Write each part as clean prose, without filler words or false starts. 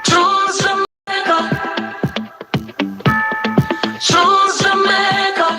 Choose Jamaica. Choose Jamaica.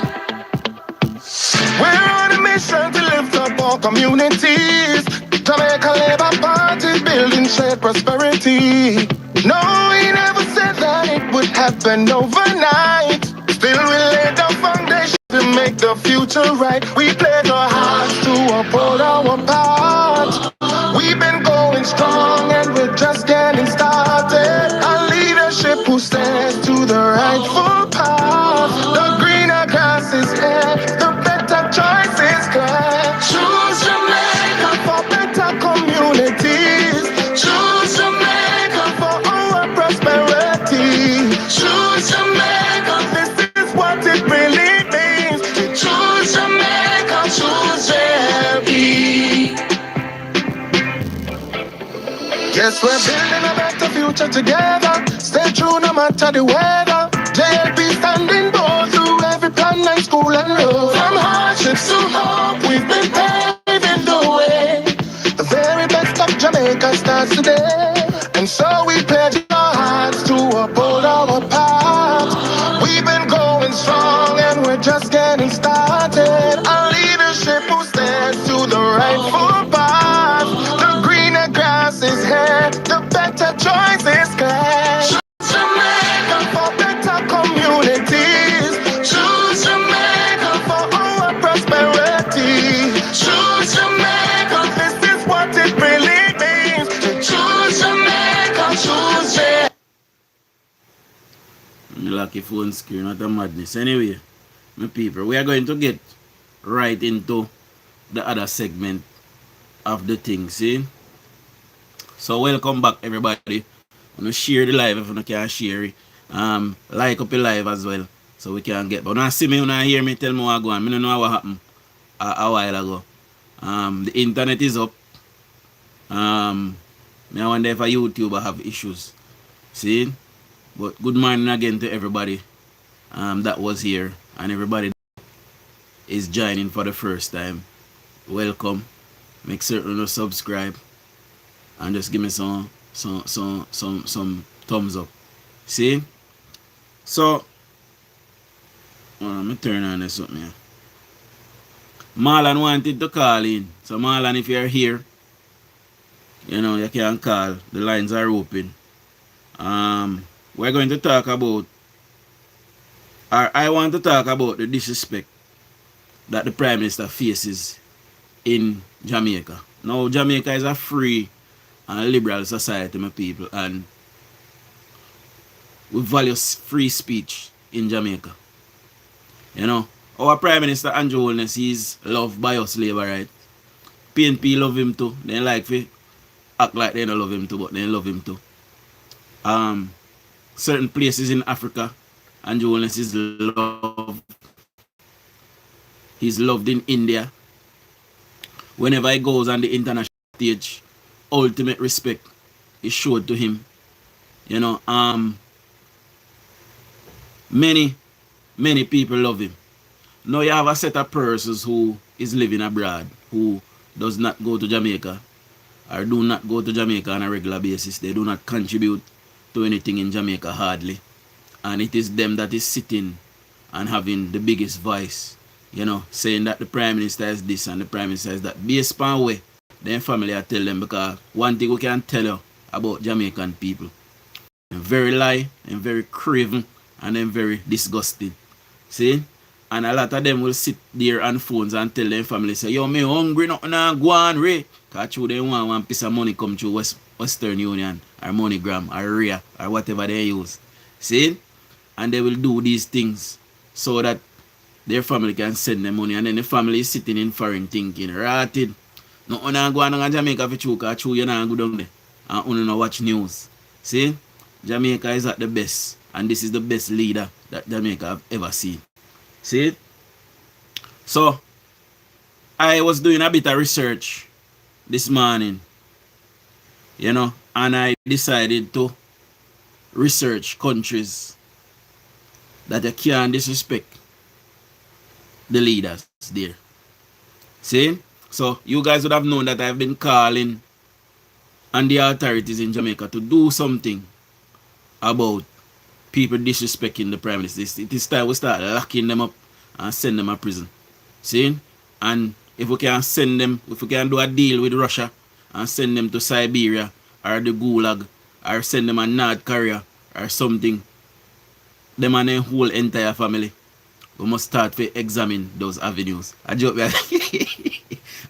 We're on a mission to lift up all communities. Jamaica Labour Party building shared prosperity. No, we never said that it would happen overnight. Still, we laid the foundation to make the future right. We pledge our hearts to uphold our part. We've been going strong and we're just getting started. Our leadership who stands to the rightful path. The greener grass is here, the better choice is clear. Choose Jamaica for better communities. Choose Jamaica for our prosperity. Choose Jamaica. This is what it really means. Choose Jamaica. Choose JLP. Yes, we're building a better future together. Stay true no matter the weather. JLP standing bold through every plan and school and road. From hardships to hope, we've been paving the way. The very best of Jamaica starts today. And so we pledge our hearts to uphold our path. We've been going strong and we're just getting started. Our leadership who stands to the rightful path. The greener grass is here, the better choice is clear. Choose Jamaica for better communities. Choose Jamaica for our prosperity. Choose Jamaica. This is what it really means. Choose Jamaica. Choose it. Lucky phone screen, what a madness. Anyway, my people, we are going to get right into the other segment of the thing, see? So welcome back everybody. I'm gonna share the live if you can share it. Like up the live as well. So we can get, but when I see me, when I hear me, tell me what go on. I don't know what happened a while ago. The internet is up. I wonder if a YouTuber have issues. See? But good morning again to everybody that was here and everybody that is joining for the first time. Welcome. Make certain to subscribe and just give me some thumbs up. See? So let me turn on this something here. Marlon wanted to call in. So Marlon, if you're here, you know you can call. The lines are open. We're going to talk about, or I want to talk about the disrespect that the Prime Minister faces in Jamaica. Now, Jamaica is a free and liberal society, my people, and we value free speech in Jamaica. You know, our Prime Minister Andrew Holness, he's loved by us labor, right? PNP love him too. They like to act like they don't love him too, but they love him too. Certain places in Africa, Andrew Holness is loved. He's loved in India. Whenever he goes on the international stage, ultimate respect is showed to him. You know, many people love him. Now you have a set of persons who is living abroad, who does not go to Jamaica, or do not go to Jamaica on a regular basis. They do not contribute to anything in Jamaica hardly. And it is them that is sitting and having the biggest voice, you know, saying that the Prime Minister is this and the Prime Minister is that. Based on way, then family I tell them, because one thing we can tell you about Jamaican people, they're very lie and very craven and then very disgusting. See? And a lot of them will sit there on phones and tell their family, say, yo, me hungry, nothing go on, Ray. Because they want one piece of money come through Western Union or MoneyGram or RIA or whatever they use. See? And they will do these things so that their family can send them money. And then the family is sitting in foreign thinking, rotted. Nothing go on in Jamaica for true, because true you not go down there. And only not watch news. See? Jamaica is at the best. And this is the best leader that Jamaica have ever seen. See? So, I was doing a bit of research this morning, you know, and I decided to research countries that you can't disrespect the leaders there. See? So, you guys would have known that I've been calling and the authorities in Jamaica to do something about people disrespecting the Prime Minister. It is time we start locking them up and send them to prison. See? And if we can send them, if we can do a deal with Russia and send them to Siberia or the Gulag or send them to North Korea or something, them and their whole entire family, we must start to examine those avenues. I joke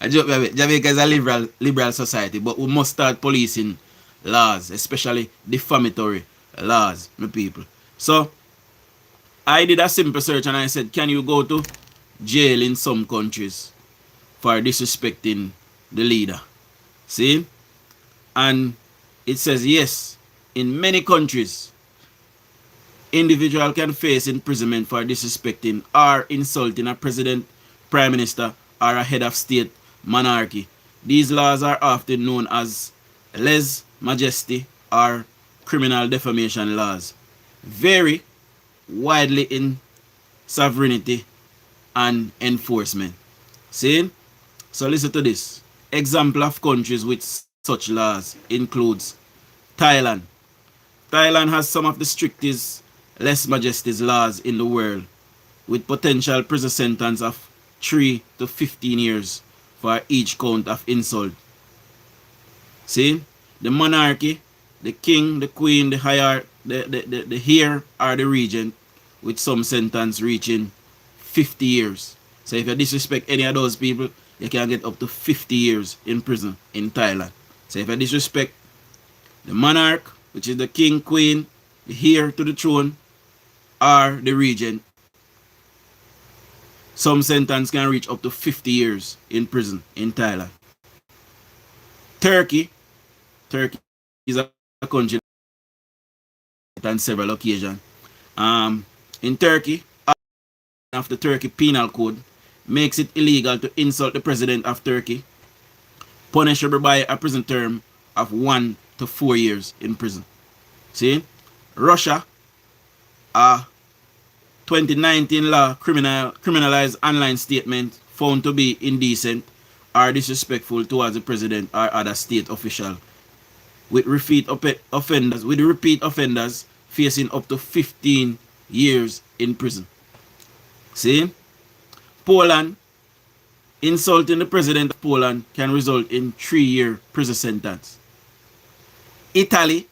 I joke Jamaica is a liberal society, but we must start policing laws, especially defamatory laws, my people. So I did a simple search and I said, can you go to jail in some countries for disrespecting the leader? See? And it says yes, in many countries, individual can face imprisonment for disrespecting or insulting a president, prime minister, or a head of state monarchy. These laws are often known as lèse majesty or criminal defamation laws. Vary widely in sovereignty and enforcement. See? So listen to this. Example of countries with such laws includes Thailand. Thailand has some of the strictest lèse majesty laws in the world, with potential prison sentence of 3 to 15 years for each count of insult. See? The monarchy, the king, the queen, the heir, or the regent, with some sentence reaching 50 years. So if you disrespect any of those people, you can get up to 50 years in prison in Thailand. So if you disrespect the monarch, which is the king, queen, the heir to the throne, or the regent, some sentence can reach up to 50 years in prison in Thailand. Turkey is a country on several occasions. In Turkey, of the Turkey Penal Code makes it illegal to insult the president of Turkey, punishable by a prison term of 1 to 4 years in prison. See? Russia, 2019 law criminalized online statement found to be indecent or disrespectful towards the president or other state official, with repeat offenders facing up to 15 years in prison. See? Poland, insulting the president of Poland can result in 3-year prison sentence. Italy,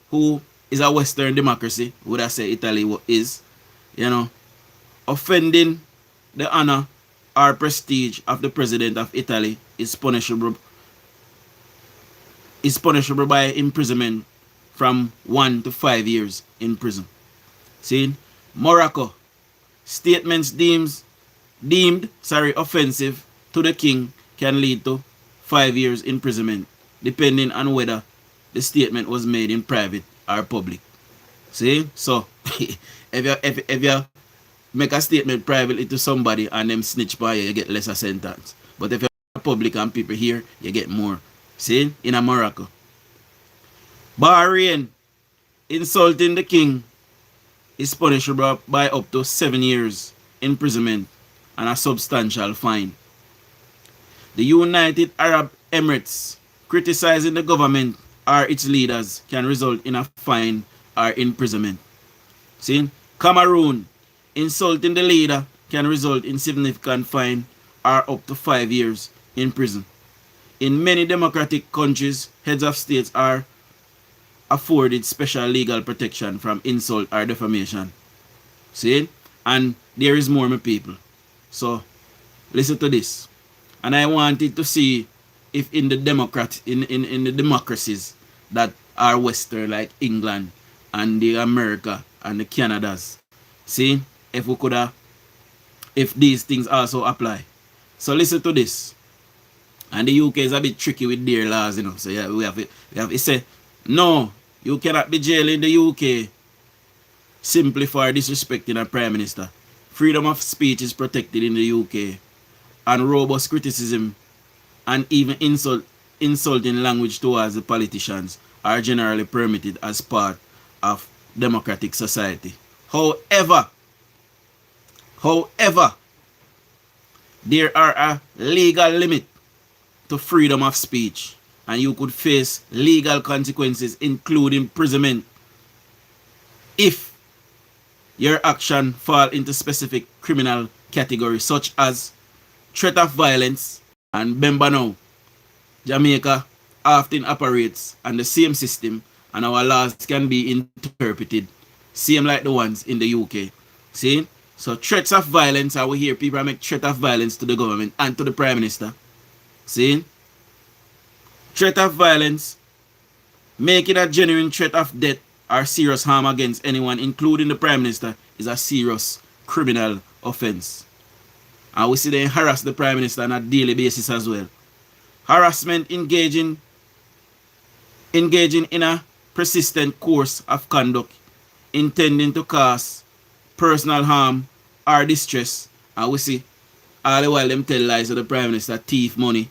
who is a Western democracy, would I say Italy is, offending the honor or prestige of the president of Italy is punishable by imprisonment from 1 to 5 years in prison. See? Morocco, statements deemed offensive to the king can lead to 5 years imprisonment, depending on whether the statement was made in private or public. See? So, if you make a statement privately to somebody and them snitch by you, you get lesser sentence. But if you're public and people hear, you get more. See? In Morocco. Bahrain, insulting the king is punishable by up to 7 years imprisonment and a substantial fine. The United Arab Emirates, criticizing the government or its leaders can result in a fine or imprisonment. See? Cameroon, insulting the leader can result in significant fine or up to 5 years in prison. In many democratic countries, heads of states are afforded special legal protection from insult or defamation. See? And there is more, my people. So, listen to this. And I wanted to see if in the democracies that are Western, like England and the America and the Canadas, see, if we could if these things also apply. So listen to this. And the UK is a bit tricky with their laws, So yeah, we have to say, no, you cannot be jailed in the UK simply for disrespecting a prime minister. Freedom of speech is protected in the UK, and robust criticism and even insulting language towards the politicians are generally permitted as part of democratic society. However, there are a legal limit to freedom of speech, and you could face legal consequences, including imprisonment, if your action fall into specific criminal categories such as threat of violence. And remember now, Jamaica often operates on the same system, and our laws can be interpreted same like the ones in the UK. See? So threats of violence, I will hear people make threat of violence to the government and to the Prime Minister. See? Threat of violence, making a genuine threat of death or serious harm against anyone, including the Prime Minister, is a serious criminal offense. And we see them harass the Prime Minister on a daily basis as well. Harassment engaging in a persistent course of conduct intending to cause personal harm or distress. And we see all the while them tell lies to the Prime Minister, thief money,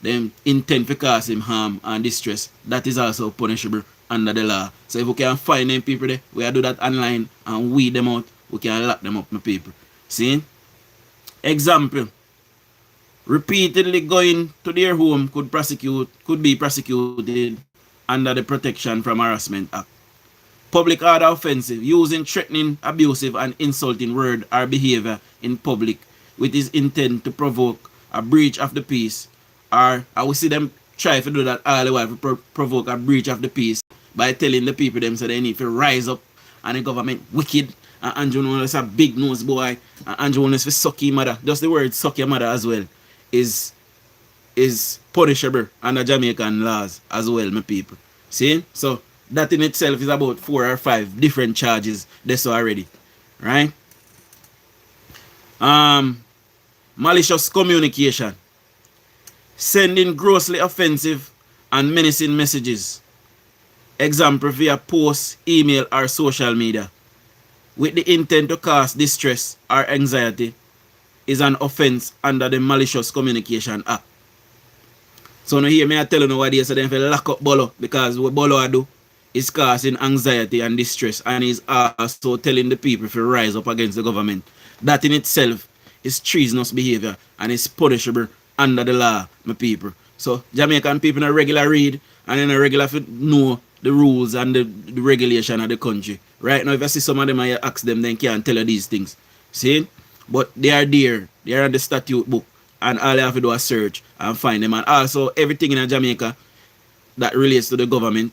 them intend to cause him harm and distress. That is also punishable under the law. So if we can find them people there, we do that online and weed them out, we can lock them up, my people. See? Example. Repeatedly going to their home could be prosecuted under the Protection from Harassment Act. Public order offensive, using threatening, abusive, and insulting word or behavior in public with his intent to provoke a breach of the peace, or I will see them try to do that all the while to provoke a breach of the peace by telling the people them so they need to rise up and the government wicked, and Andrew Nunes is a big nose boy, and Andrew Nunes for suck your mother. Just the word suck your mother as well is punishable under Jamaican laws as well, my people. See? So that in itself is about 4 or 5 different charges that's already. Right? Malicious communication. Sending grossly offensive and menacing messages. Example via post, email, or social media with the intent to cause distress or anxiety is an offense under the Malicious Communication Act. So now hear me I tell you what they say them for lock up Bolo, because what Bolo do is causing anxiety and distress, and is also telling the people to rise up against the government. That in itself is treasonous behavior and is punishable under the law, my people. So Jamaican people in a regular read and in a regular know the rules and the regulation of the country. Right now, if I see some of them I ask them, then can't tell you these things. See? But they are there. They are in the statute book. And all you have to do is search and find them. And also everything in Jamaica that relates to the government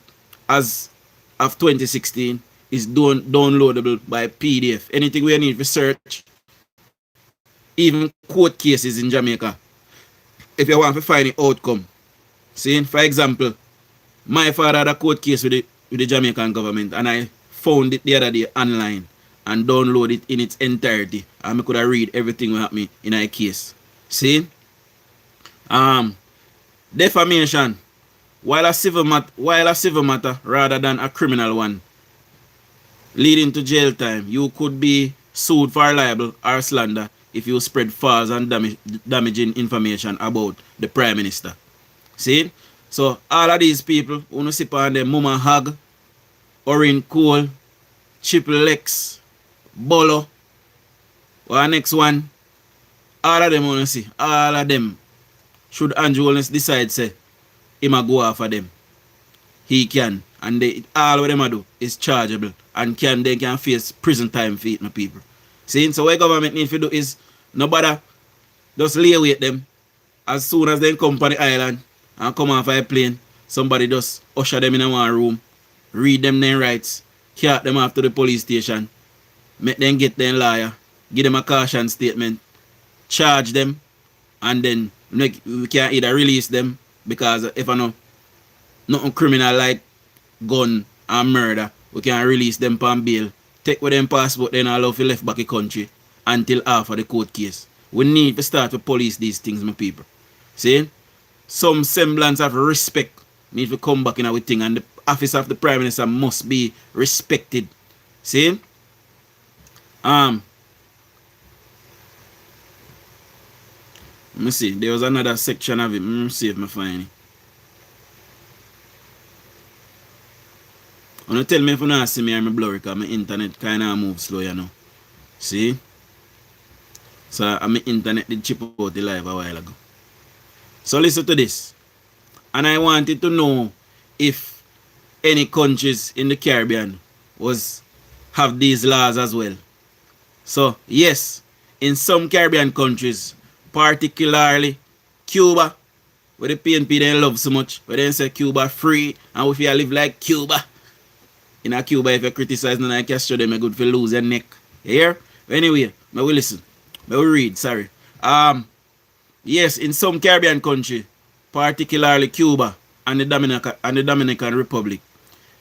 as of 2016 is downloadable by PDF. Anything we need to search, even court cases in Jamaica, if you want to find the outcome. See, for example, my father had a court case with the Jamaican government, and I found it the other day online and download it in its entirety, and I could have read everything that happened in a case. See? Defamation. While a civil matter rather than a criminal one, leading to jail time, you could be sued for libel or slander if you spread false and damaging information about the Prime Minister. See? So all of these people who sip on them Mama Hag, Orin Cole, Triple X, Bolo, or next one, all of them wanna see, all of them, should Andrew Holness decide say he might go after them, he can, and all of them do is chargeable, and they can face prison time for it, my people. See, so what government need to do is nobody just lay await them. As soon as they come on the island and come off a plane, somebody just usher them in one room, read them their rights, cart them off to the police station, make them get their lawyer, give them a caution statement, charge them, and then we can either release them, because if I know nothing criminal like gun and murder, we can release them on bail, take with them passport, then allow for left back the country until after the court case. We need to start to police these things, my people. See? Some semblance of respect need to come back in our thing, and the office of the Prime Minister must be respected. See? Let me see. There was another section of it. Let me see if I find it. I'm going to tell me if you not see me or my blurry, because my internet kind of moves slow, you know. See? So my internet did chip out the live a while ago. So listen to this. And I wanted to know if any countries in the Caribbean have these laws as well. So yes, in some Caribbean countries, particularly Cuba, where the PNP they love so much, where they say Cuba free, and if you live like Cuba, in a Cuba, if you criticize none of Castro, them, good for lose your neck. You hear? Anyway, I will listen. I will read, sorry. Yes, in some Caribbean country, particularly Cuba and the Dominican Republic,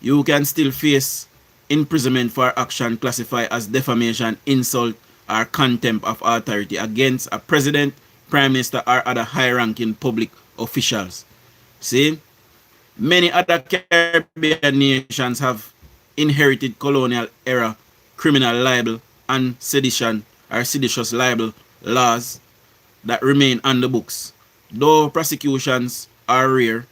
you can still face imprisonment for action classified as defamation, insult, or contempt of authority against a president, prime minister, or other high-ranking public officials. See? Many other Caribbean nations have inherited colonial era criminal libel and sedition or seditious libel laws that remain on the books, though prosecutions are rare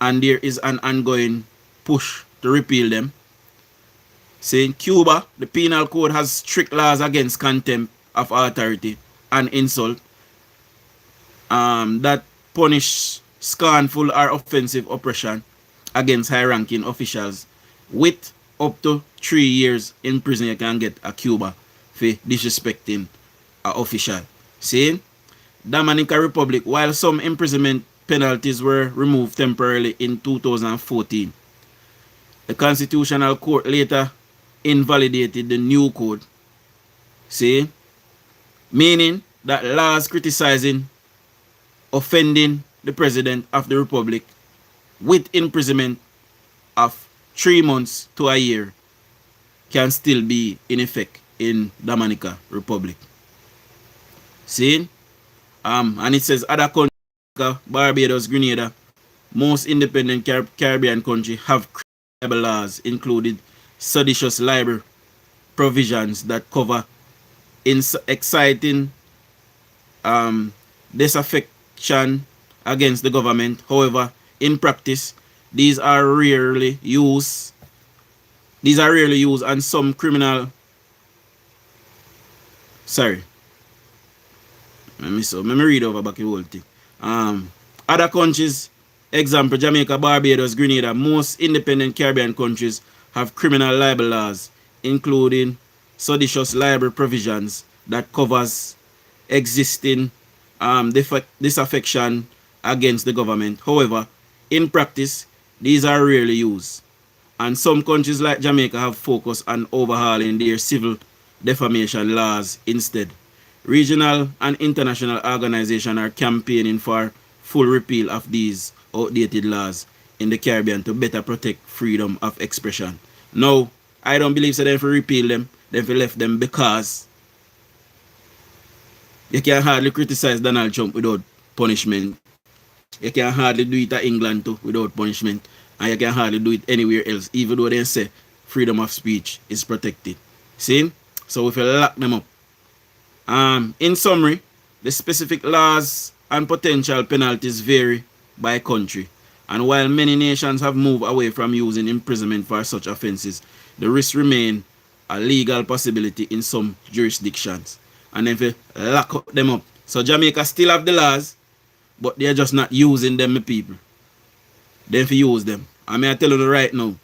and there is an ongoing push to repeal them. Say in Cuba, the penal code has strict laws against contempt of authority and insult that punish scornful or offensive oppression against high-ranking officials with up to 3 years in prison. You can get a Cuba for disrespecting an official. See, Dominican Republic, while some imprisonment penalties were removed temporarily in 2014, the Constitutional Court later invalidated the new code. See, meaning that laws criticizing, offending the President of the Republic with imprisonment of 3 months to a year can still be in effect in Dominican Republic. See? And it says other countries, Barbados, Grenada, most independent Caribbean countries have criminal laws, including seditious libel provisions that cover exciting disaffection against the government. However, in practice, these are rarely used and some criminal let me read over back the whole thing. Other countries, example Jamaica, Barbados, Grenada, most independent Caribbean countries have criminal libel laws, including seditious libel provisions that covers existing disaffection against the government. However, in practice, these are rarely used, and some countries like Jamaica have focused on overhauling their civil defamation laws instead. Regional and international organizations are campaigning for full repeal of these outdated laws in the Caribbean to better protect freedom of expression. Now, I don't believe so they have to repeal them, they have to left them, because you can hardly criticize Donald Trump without punishment. You can hardly do it at England too without punishment. And you can hardly do it anywhere else, even though they say freedom of speech is protected. See? So if you lock them up. In summary, the specific laws and potential penalties vary by country. And while many nations have moved away from using imprisonment for such offenses, the risks remain a legal possibility in some jurisdictions. And if you lock them up. So Jamaica still have the laws, but they're just not using them, people. Then if you use them. I mean, I tell you right now,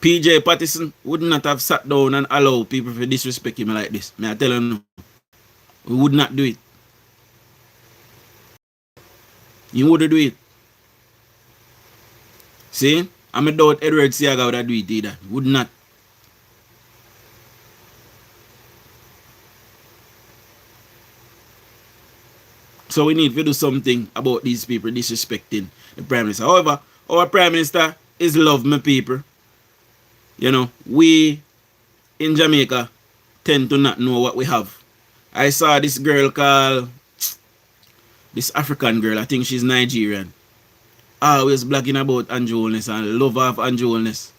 PJ Patterson would not have sat down and allowed people to disrespect him like this. I tell you, we would not do it. You wouldn't do it. See? I'm a doubt Edward Siaga would do it either. Would not. So we need to do something about these people disrespecting the Prime Minister. However, our Prime Minister is love my people. You know, we in Jamaica tend to not know what we have. I saw this girl called, this African girl, I think she's Nigerian, always blogging about Andrew Holness and love of Andrew Holness.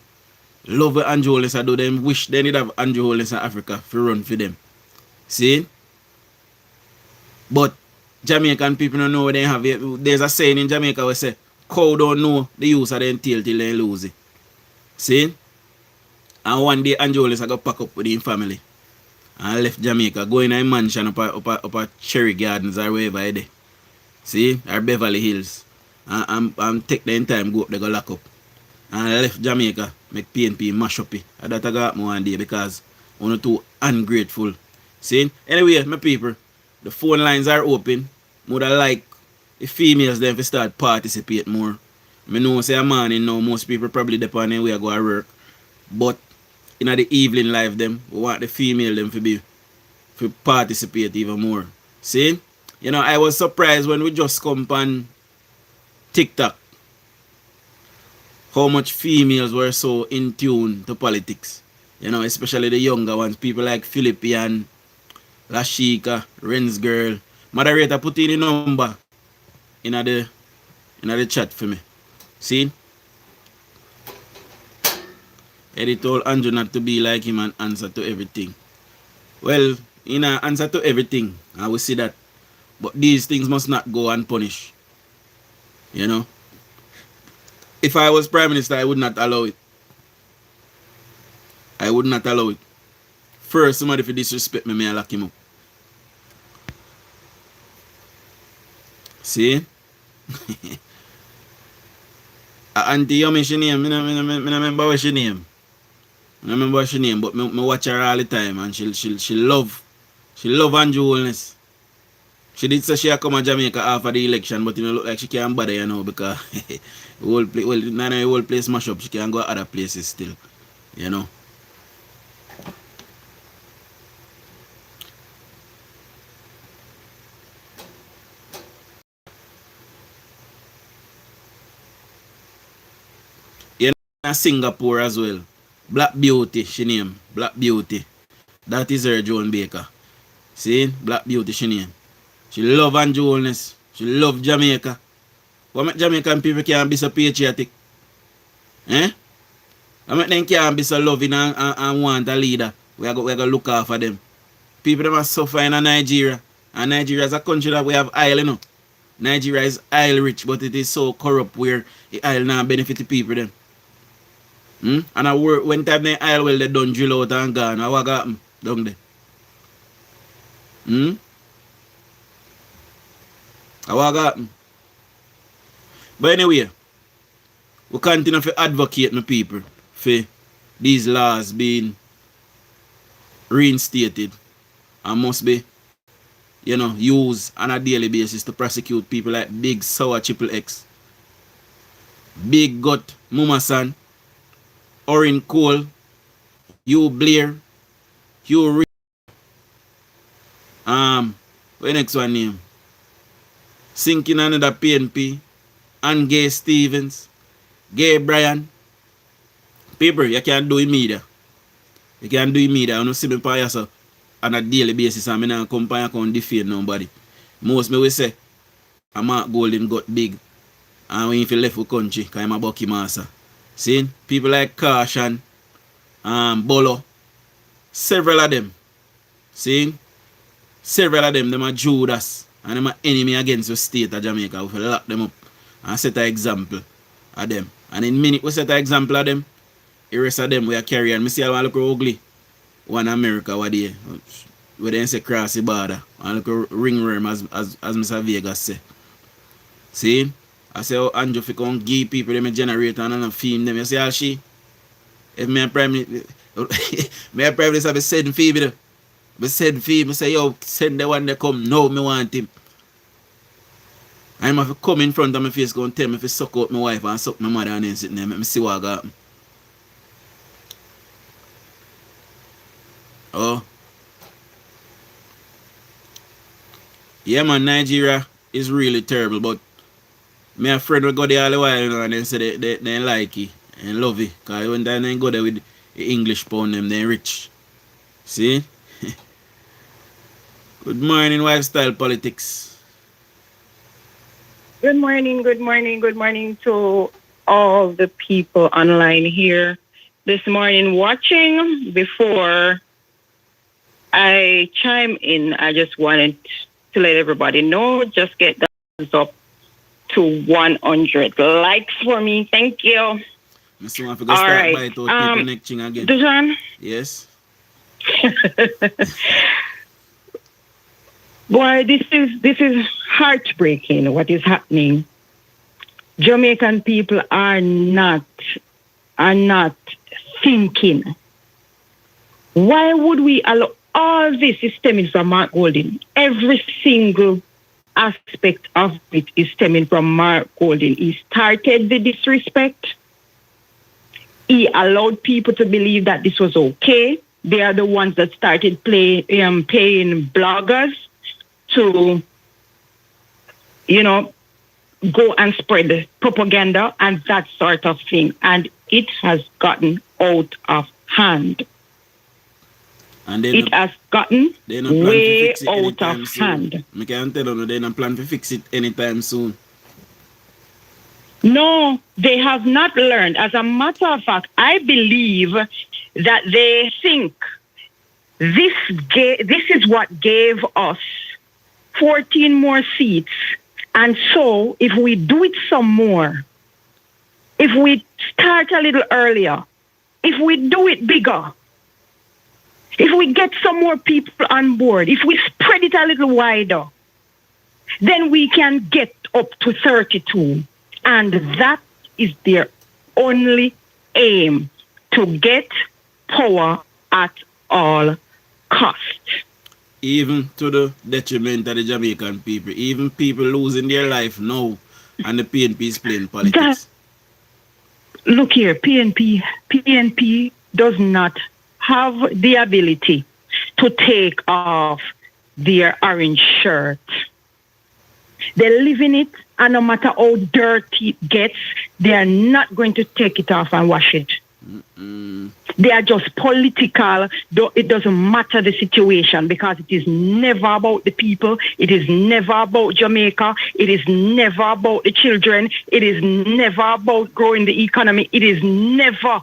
Love of Andrew Holness. I do them wish they need have Andrew Holness in Africa for run for them. See? But Jamaican people don't know what they have. There's a saying in Jamaica where say, cow don't know the use of their tail till they lose it. See? And one day Andrew Holness I got pack up with his family. And I left Jamaica, going to a mansion up at Cherry Gardens or wherever I there. See? Or Beverly Hills. and take the time go up, they go lock up. And I left Jamaica, make PNP mash up it. And that I got me one day because one or too ungrateful. See? Anyway, my people, the phone lines are open. Would I like the females then to start participate more. I know say a morning now, most people probably depend on where I go to work. But in the evening life them, we want the female them to participate even more. See? You know, I was surprised when we just come on TikTok how much females were so in tune to politics. You know, especially the younger ones. People like Philippian, Lashika, Ren's girl. Moderator, put in the number in the chat for me. See? Eddie told Andrew not to be like him and answer to everything. Well, answer to everything. I will see that. But these things must not go unpunished. You know? If I was Prime Minister, I would not allow it. I would not allow it. First, somebody if you disrespect me, I lock him up. See? Auntie, you mention name. I remember what she name. I remember what she name, but I watch her all the time and she love UJON'S. She did say she come to Jamaica after the election, but it look like she can't bother, you know, because the whole place smash up. She can go other places still, you know. You know, Singapore as well. Black Beauty, she name. Black Beauty. That is her Joan Baker. See? Black Beauty, she name. She love UJON'S. She love Jamaica. What make Jamaican people can't be so patriotic? Eh? What make them can't be so loving and want a leader? We are going to look after them. People that must suffer in Nigeria. And Nigeria is a country that we have oil, you know. Nigeria is oil rich, but it is so corrupt where the oil not benefit the people then. And I work when time the oil well they done drill out and gone. What happen down there? What happen? But anyway, we continue to advocate my people for these laws being reinstated and must be, you know, used on a daily basis to prosecute people like Big Sour Triple X, Big Gut Mumasan, Orin Cole, Hugh Blair, Hugh Rick, what next one name? Sinking another PNP, and Gay Stevens, Gay Brian. People, you can't do it media. You can't do it media. You don't see me by yourself on a daily basis and I don't come by and defend nobody. Most me will say, I'm Mark Golden got big. And when he left the country, because I'm a Bucky Master. See? People like Caution, Bolo, several of them. See? Several of them are Judas. And them are enemy against the state of Jamaica. We lock them up and set an example of them. And in minute we set an example of them, the rest of them we are carrying. I see how look ugly. One America what they where they say cross the border. And look ringworm as Mr. Vegas say. See? I say how Andrew fi come give people them a generator and a film them. You see how she? If me and Prime Minister have send Phoebe. I send Phoebe, I say yo send the one that come now me want him. I'm have to come in front of my face go and tell me if I suck out my wife and suck my mother and then sit there. Let me see what I got. Oh. Yeah man, Nigeria is really terrible, but my friend will go there all the while, you know, and then say they like it and love it. Because when they go there with the English pound them, they rich. See? Good morning, Lifestyle Politics. Good morning, good morning, good morning to all the people online here this morning watching. Before I chime in, I just wanted to let everybody know, just get the thumbs up to 100 likes for me. Thank you. All right. DUJON? Yes. Boy, this is heartbreaking what is happening Jamaican people are not thinking. Why would we allow all this is stemming from Mark Golding? Every single aspect of it is stemming from Mark Golding. He started the disrespect. He allowed people to believe that this was okay. They are the ones that started paying bloggers to, go and spread the propaganda and that sort of thing. And it has gotten out of hand. And it has gotten way out of hand. I can tell you, they don't plan to fix it anytime soon. No, they have not learned. As a matter of fact, I believe that they think this is what gave us 14 more seats. And so if we do it some more, if we start a little earlier, if we do it bigger, if we get some more people on board, if we spread it a little wider, then we can get up to 32. And that is their only aim, to get power at all costs. Even to the detriment of the Jamaican people, even people losing their life now, and the PNP is playing politics. Look here, PNP does not have the ability to take off their orange shirt. They live in it, and no matter how dirty it gets, they are not going to take it off and wash it. They are just political. It doesn't matter the situation, because it is never about the people. It is never about Jamaica. It is never about the children. It is never about growing the economy. It is never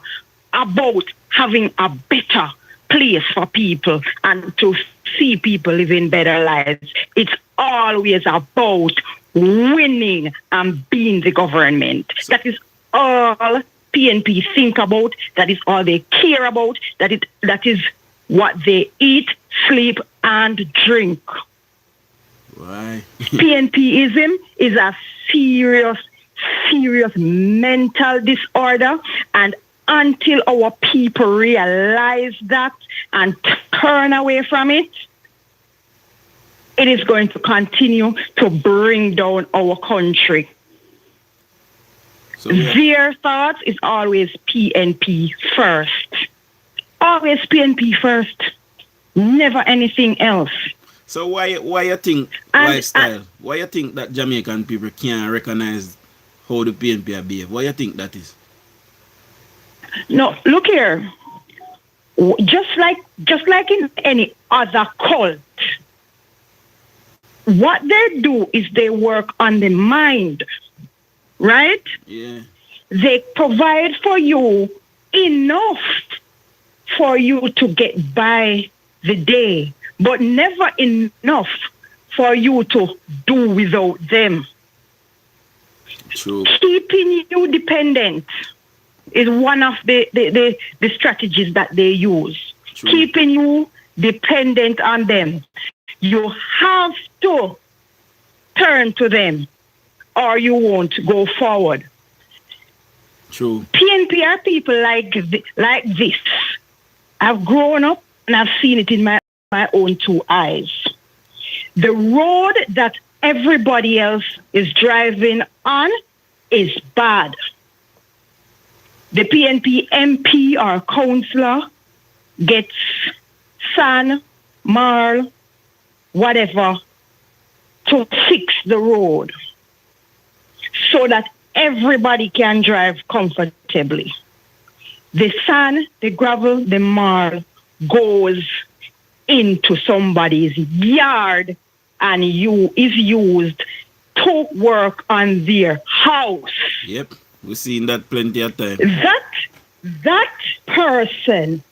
about having a better place for people and to see people living better lives. It's always about winning and being the government. That is all PNP think about. That is all they care about. That is what they eat, sleep, and drink. Why? PNPism is a serious mental disorder, and until our people realize that and turn away from it, it is going to continue to bring down our country. So, their thoughts is always PNP first. Always PNP first. Never anything else. So why you think lifestyle? Why you think that Jamaican people can't recognize how the PNP behave? Why you think that is? No, look here. Just like in any other cult, what they do is they work on the mind, right? Yeah. They provide for you enough for you to get by the day, but never enough for you to do without them. True. Keeping you dependent is one of the strategies that they use. True. Keeping you dependent on them. You have to turn to them or you won't go forward. True. PNP are people like this. I've grown up and I've seen it in my own two eyes. The road that everybody else is driving on is bad. The PNP MP or councillor gets sand, marl, whatever, to fix the road so that everybody can drive comfortably. The sand, the gravel, the marl goes into somebody's yard and is used to work on their house. Yep, we've seen that plenty of time. That person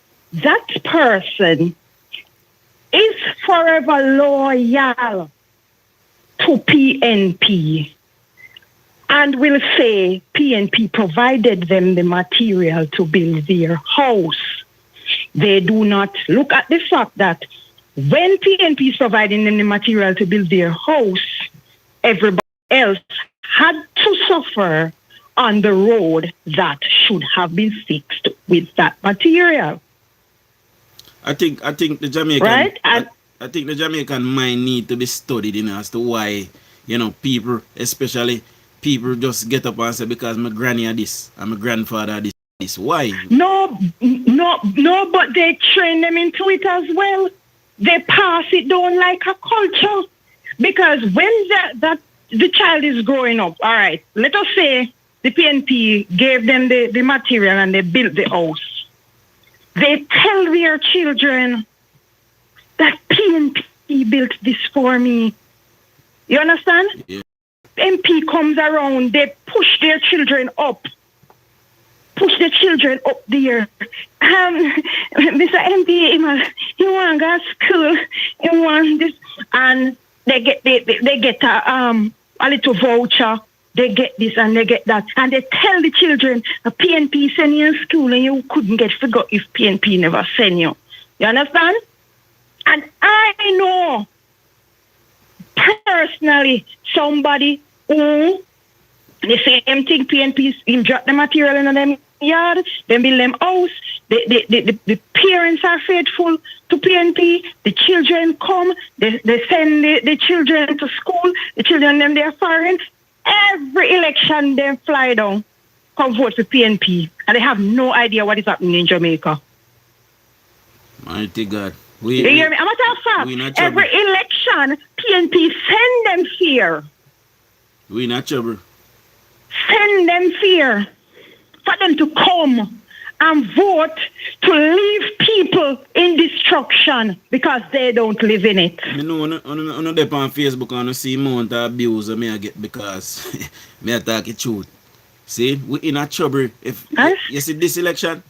is forever loyal to PNP and will say PNP provided them the material to build their house. They do not look at the fact that when PNP is providing them the material to build their house, everybody else had to suffer on the road that should have been fixed with that material. I think the Jamaican Right? And I think the Jamaican mind need to be studied, as to why, people, especially people, just get up and say because my granny had this and my grandfather had this. Why? no, but they train them into it as well. They pass it down like a culture. Because when the child is growing up, all right, let us say the PNP gave them the material and they built the house. They tell their children that PNP built this for me. You understand? Yeah. MP comes around, they push their children up. Push the children up there. Mr. MP, he want to go to school. He want this, and they get a little voucher. They get this and they get that, and they tell the children, a PNP send you in school, and you couldn't get forgot if PNP never send you. You understand? And I know personally somebody who the same thing. PNP him drop the material in them yard, then build them house. The parents are faithful to PNP. The children come. They send the children to school. The children them they are foreign. Every election they fly down, come vote for PNP, and they have no idea what is happening in Jamaica. Mighty God. You hear me? I'm a fact. Every election, PNP send them fear. We not trouble. Send them fear for them to come and vote to leave people in destruction because they don't live in it. I know on the on Facebook and I see amount of abuse me I get because me attack the truth. See, we in a trouble. If you see this election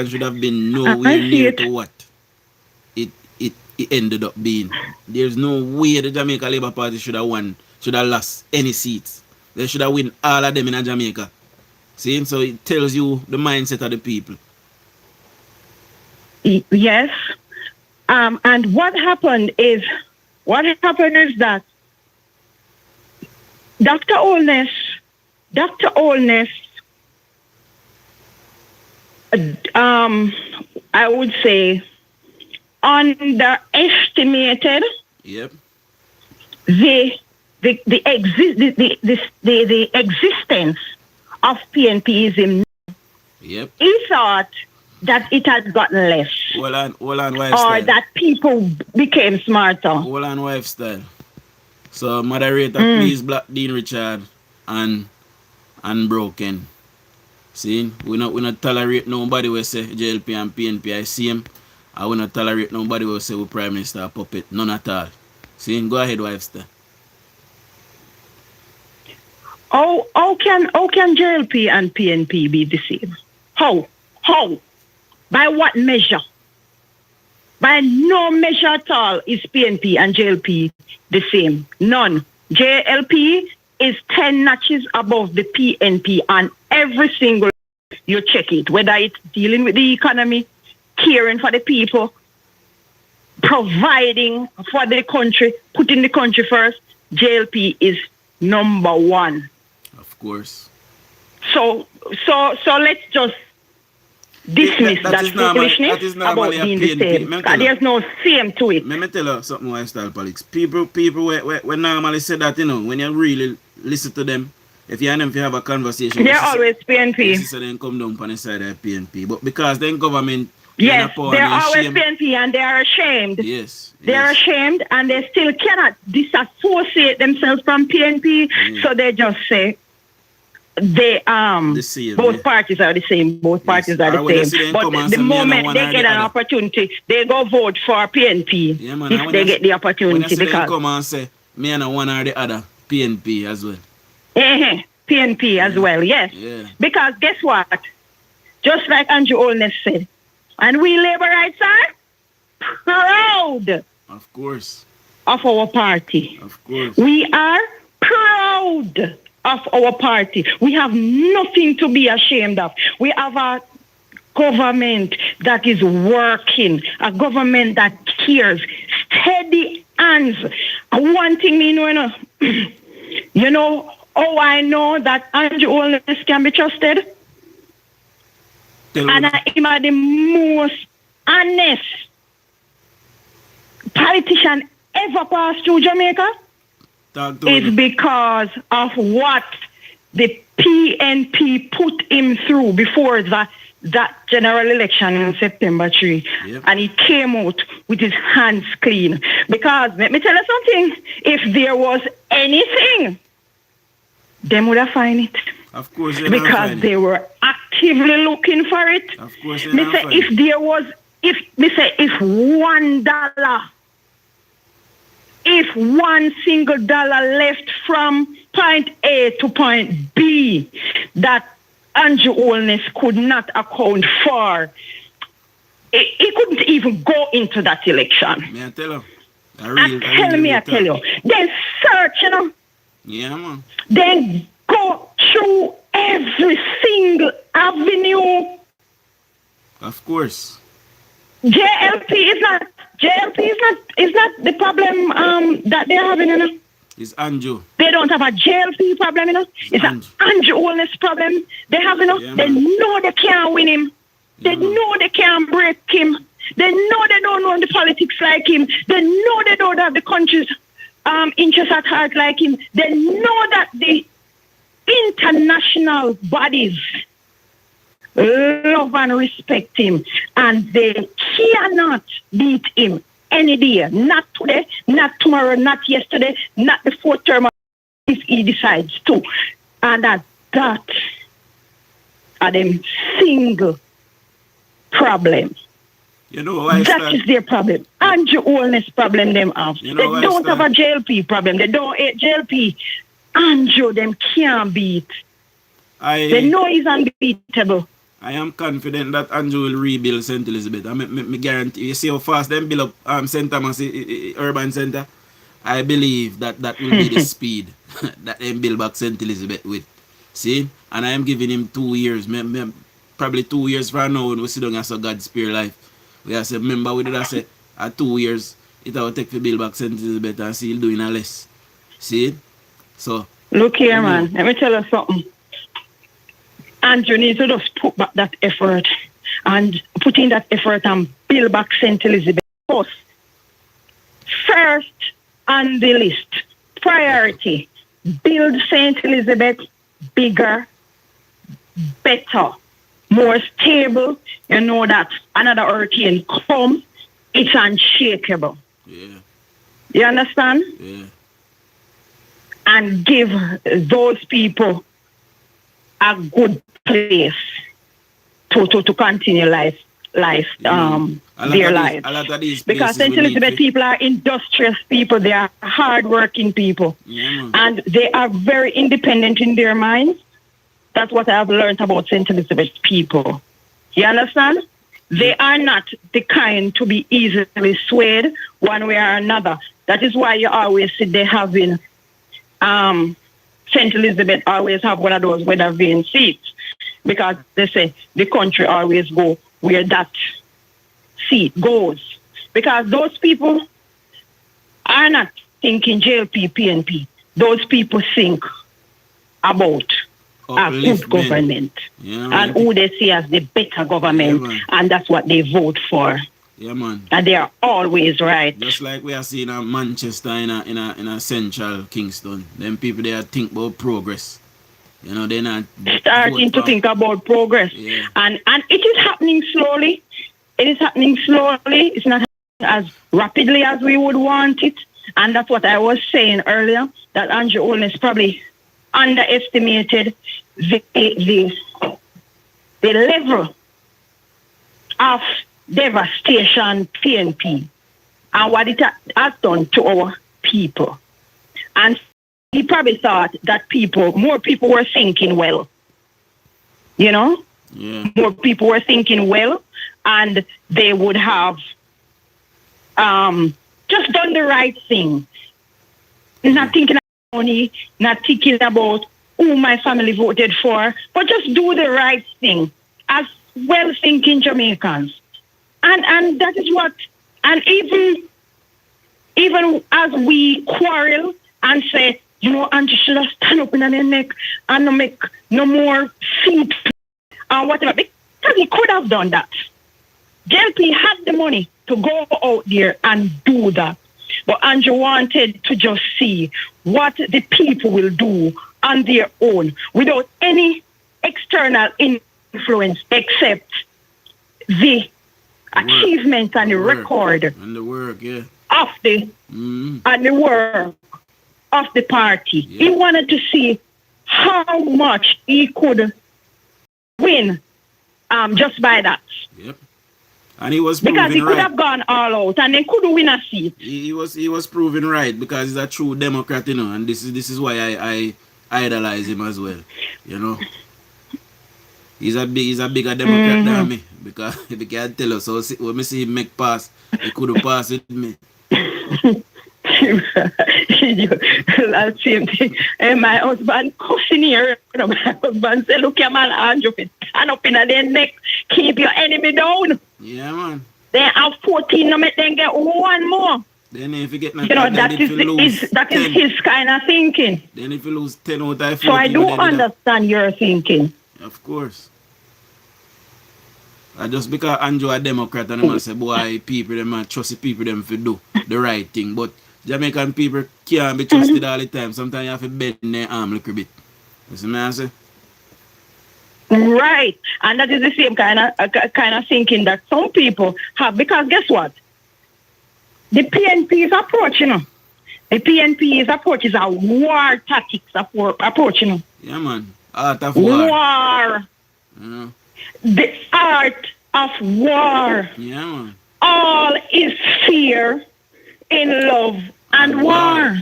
should have been nowhere near to what it ended up being. There's no way the Jamaica Labour Party should have lost any seats. They should have win all of them in Jamaica. See, so it tells you the mindset of the people. Yes. And what happened is that Dr. Olness I would say underestimated Yep. the existence of PNPism. Yep. He thought that it had gotten less. Well on wife or style. that people became smarter. Well on wife style. So moderator, please block Dean Richard and Broken. See, we not tolerate nobody will say JLP and PNP. I see him. I will not tolerate nobody will say we Prime Minister puppet. None at all. See, go ahead, wifester. How can JLP and PNP be the same? How? By what measure? By no measure at all is PNP and JLP the same. None. JLP is 10 notches above the PNP on every single you check it, whether it's dealing with the economy, caring for the people, providing for the country, putting the country first. JLP is number one. Of course. So let's just dismiss that foolishness about being the same. There's no same to it. Let me tell you something, lifestyle politics. People when normally say that, when you really listen to them, if you and them have a conversation, they're always PNP. So then come down on the side of PNP. But because then government, yes, they're always PNP and they are ashamed. Yes. They are ashamed and they still cannot disassociate themselves from PNP. So they just say they both parties are the same. Both parties are the same. But the moment they get an opportunity, they go vote for PNP if they get the opportunity. Because they come and say me and one or the other, PNP as well. PNP as well, yes. Yeah. Because guess what? Just like Andrew Olness said, and we labor rights are proud. Of course. Of our party. Of course. We are proud of our party. We have nothing to be ashamed of. We have a government that is working, a government that cares, steady hands. One thing me know, You know how I know that Andrew Holness can be trusted? Tell And me. him are the most honest politician ever passed through Jamaica. Talk to Is me. because of what the PNP put him through before that general election in September 3. Yep. And he came out with his hands clean. Because, let me tell you something, if there was anything, them would have found it. Of course they Because find they it. were actively looking for it. Of course they Me not say find if it. there was, if $1, if one single dollar left from point A to point B that Andrew Holness could not account for, he couldn't even go into that election. May I tell you? I tell you. Then search, you know. Yeah, man. Then go through every single avenue. Of course. JLP is not the problem that they're having, you know. It's Andrew. They don't have a JLP problem, you know. It's an Andrew Holness problem they have, you know. Yeah, they man. know they can't win him. Yeah, They man. know they can't break him. They know they don't know the politics like him. They know they don't have the country's interests at heart like him. They know that the international bodies love and respect him, and they cannot beat him any day. Not today, not tomorrow, not yesterday, not the fourth term if he decides to. And that are them single problem. You know why That is their problem. Andrew Holness problem them have. You know They don't have a JLP problem. They don't hate JLP. Andrew them can't beat. They know he's unbeatable. I am confident that Andrew will rebuild St. Elizabeth. I guarantee. You see how fast them build up St. Thomas Urban Center? I believe that will be the speed that they build back St. Elizabeth with. See? And I am giving him 2 years. Probably 2 years from now when we sit down and say God spare life. We have said, remember we did I say at 2 years it will take to build back St. Elizabeth and see he'll doing a less. See? So look here, man. Let me tell you something. Andrew needs to just put back that effort and put in that effort and build back St. Elizabeth. First on the list, priority, build St. Elizabeth bigger, better, more stable. You know that another hurricane comes, it's unshakable. yeah. You understand? Yeah. And give those people a good place to continue life their lives. A lot of these Because places St. Elizabeth people are industrious people, they are hardworking people. Yeah, man. And they are very independent in their minds. That's what I've learned about St. Elizabeth people. You understand? They are not the kind to be easily swayed one way or another. That is why you always see they having St. Elizabeth always have one of those weather vane seats, because they say the country always go where that seat goes. Because those people are not thinking JLP, PNP. Those people think about a good government, and who they see as the better government, and that's what they vote for. Yeah, man. And they are always right. Just like we are seeing in Manchester, in a central Kingston. Them people they are think about progress. You know, they're not starting to think about progress. Yeah. And it is happening slowly. It is happening slowly. It's not as rapidly as we would want it. And that's what I was saying earlier, that Andrew Holness probably underestimated the level of devastation PNP and what it has done to our people. And he probably thought that more people were thinking well. You know? Yeah. More people were thinking well, and they would have just done the right thing. Not thinking about money, not thinking about who my family voted for, but just do the right thing as well-thinking Jamaicans. And that is what, and even as we quarrel and say You know, and you should have stand up in their neck and not make no more seats or whatever. Because he could have done that. JLP had the money to go out there and do that. But Andrew wanted to just see what the people will do on their own without any external influence except the achievement and the record and the work, yeah, of the and the work of the party. Yeah. He wanted to see how much he could win just by that. Yep. And he was proving because he could right. have gone all out and then couldn't win a seat. He was proven right because he's a true Democrat, you know, and this is why I idolize him as well, you know. He's a bigger Democrat than me because if you can tell us, so when I see him make pass, he could have passed with me. That's same thing. And my husband cussing here. You know, my husband said, look your man Andrew, stand up in their neck, keep your enemy down. Yeah, man. They have 14, no make them get one more. Then if you get you know, that is his kind of thinking. Then if you lose 10 out of 14. So I do understand your thinking. Of course. Just because Andrew a Democrat and I say, boy, people them trust the people them to do the right thing. But Jamaican people can't be trusted all the time. Sometimes you have to bend their arm a little bit. You see what I say? Right. And that is the same kind of thinking that some people have. Because guess what? The PNP's approach, you know. The PNP's approach is a war tactics approach, you know. Yeah, man. Art of war. War. Yeah. The art of war. Yeah, man. All is fear in love and war.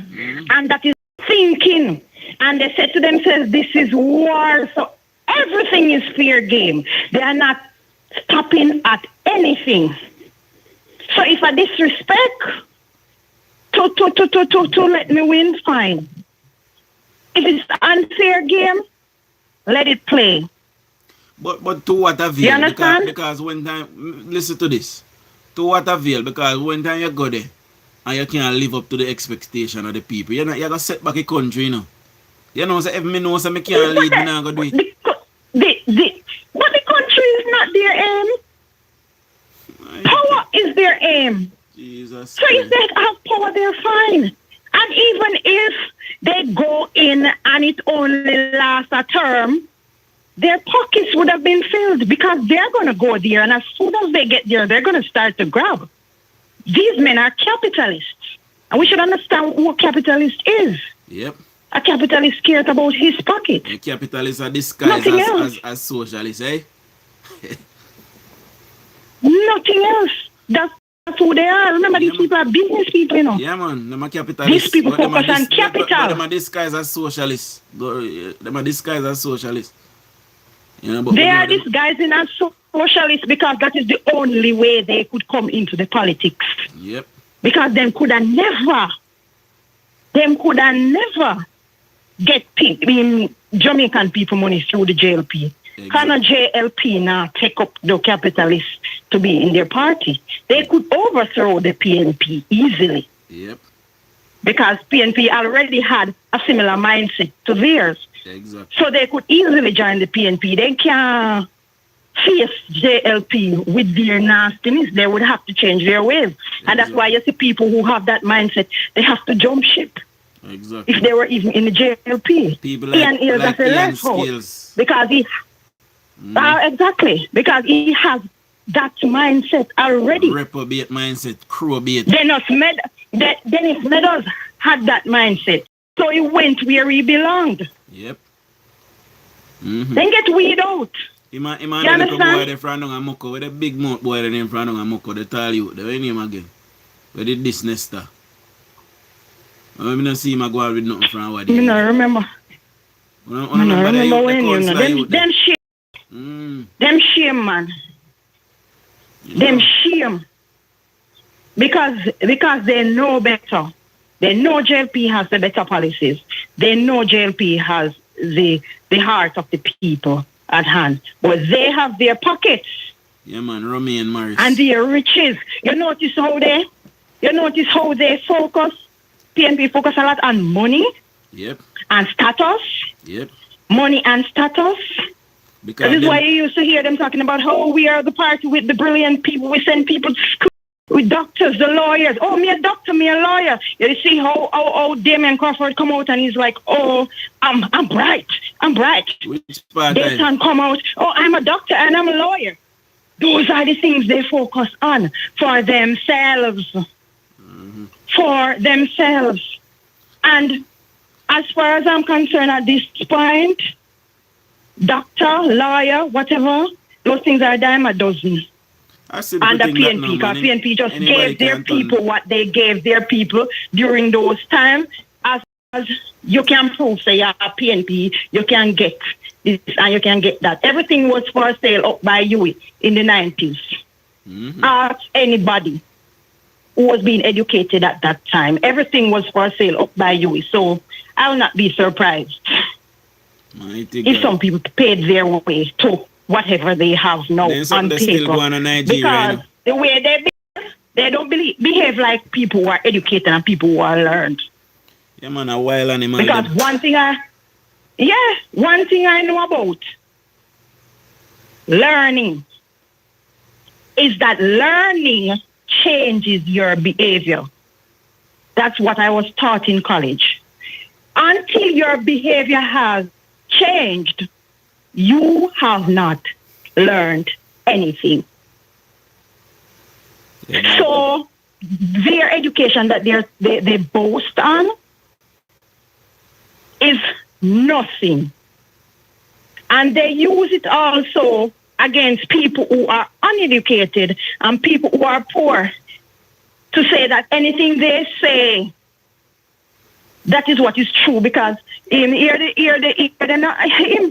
And that is thinking. And they said to themselves, this is war. So everything is fair game. They are not stopping at anything. So if I disrespect to let me win, fine. If it's unfair game, let it play. But to what avail? You understand? Because when time, listen to this. To what avail? Because when time you go there and you can't live up to the expectation of the people, you're going to set back a country, you know. You know, so if me know so me can't lead, me not going to do it. But the country is not their aim. Power is their aim. Jesus. So if they have power, they're fine. And even if they go in and it only lasts a term, their pockets would have been filled because they're going to go there. And as soon as they get there, they're going to start to grab. These men are capitalists. And we should understand who a capitalist is. Yep. A capitalist cares about his pocket. A capitalist are disguised as socialists, eh? Nothing else. That's who they are. Remember, these people are business people, you know. Yeah, man. Them are capitalists. These people focus on capital. But them are disguised as socialists. Them are disguised as socialists. You know, they are disguising as socialists because that is the only way they could come into the politics. Yep. Because them could have never get Jamaican people money through the JLP. Exactly. Can a JLP now take up the capitalists to be in their party? They could overthrow the PNP easily. Yep. Because PNP already had a similar mindset to theirs. Exactly. So they could easily join the PNP. They can't face JLP with their nastiness. They would have to change their ways. Exactly. And that's why you see people who have that mindset, they have to jump ship. Exactly. If they were even in the JLP. People like Ian Skills. Because he... exactly. Because he has that mindset already. Reprobate mindset, crowbait. Dennis Meadows had that mindset. So he went where he belonged. Yep. Then get weed out. You understand? Boy, they front on a mucko with a big mouth boy, they name front on a mucko. They tell you, they name again. Where did this nester? I don't see him go out with nothing from what they. I don't remember. I remember when you know. Them shame. Them shame, man. Yeah. Them shame. Because they know better. They know JLP has the better policies. They know JLP has the heart of the people at hand. But they have their pockets. Yeah, man, Romy and Morris. And their riches. You notice how they focus? PNP focus a lot on money. Yep. And status, Yep. money and status. Because This is why you used to hear them talking about how we are the party with the brilliant people. We send people to school with doctors, the lawyers. Oh, me a doctor, me a lawyer. You see how Damien Crawford come out and he's like, oh, I'm bright. I'm bright. which part They can come out, oh, I'm a doctor and I'm a lawyer. Those are the things they focus on for themselves. For themselves. And as far as I'm concerned at this point, doctor, lawyer, whatever, those things are a dime a dozen. And the PNP, because PNP just gave their people what they gave their people during those times. As you can prove, say, you're a PNP, you can get this and you can get that. Everything was for sale up by you in the 90s. Ask anybody who was being educated at that time. Everything was for sale up by you. So I'll not be surprised if some people paid their way to whatever they have now on paper. Still going to Nigeria, because the way they don't behave like people who are educated and people who are learned. Yeah, man, a wild animal. Because one thing I know about learning is that learning changes your behavior. That's what I was taught in college. Until your behavior has changed, you have not learned anything. Yeah. So their education that they boast on is nothing. And they use it also against people who are uneducated and people who are poor to say that anything they say, that is what is true, because him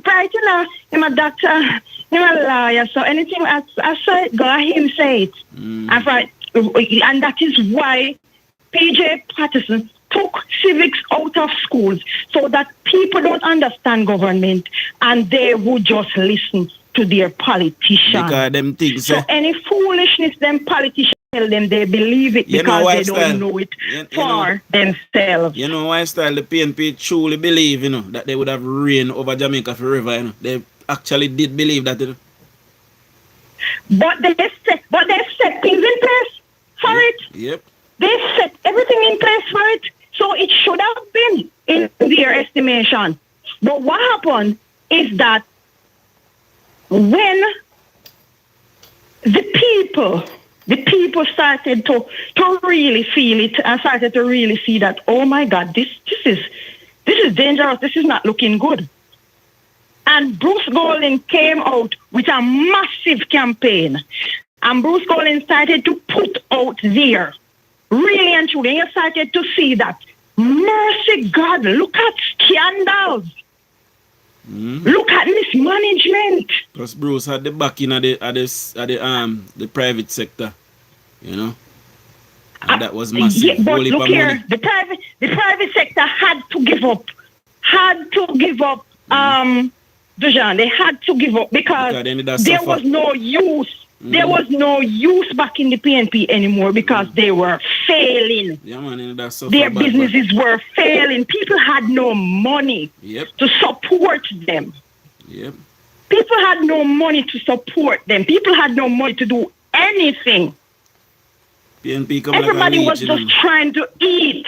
bright, you know, him a doctor, him a lawyer, so anything I say, go him say it. And that is why PJ Patterson took civics out of schools so that people don't understand government and they would just listen to their politicians. Because them things, so any foolishness them politicians tell them, they believe it because they don't know it for themselves. You know why style the PNP truly believe, you know, that they would have reigned over Jamaica forever, you know. They actually did believe that, you know. But they set things in place for it. Yep. They set everything in place for it. So it should have been in their estimation. But what happened is that when the people started to really feel it and started to really see that, oh my God, this is dangerous. This is not looking good. And Bruce Golding came out with a massive campaign. And Bruce Golding started to put out there, really and truly, you started to see that, mercy God, look at scandals. Look at mismanagement. Because Bruce had the backing of the private sector, you know. And that was massive. Yeah, but look here, the private sector had to give up. Dujon, they had to give up because there was no use. There was no use back in the PNP anymore because they were failing. Yeah, man, their businesses were failing. People had no money to support them. Yep. People had no money to support them. People had no money to do anything. PNP come Everybody like was just trying to eat.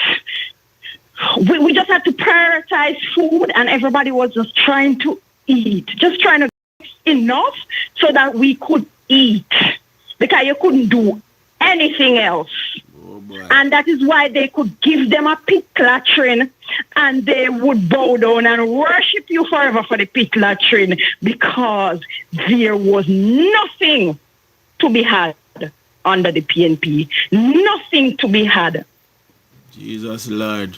We just had to prioritize food, and everybody was just trying to eat, just trying to get enough so that we could eat, because you couldn't do anything else. Oh boy. And that is why they could give them a pit latrine and they would bow down and worship you forever for the pit latrine, because there was nothing to be had under the PNP. Nothing to be had. Jesus Lord.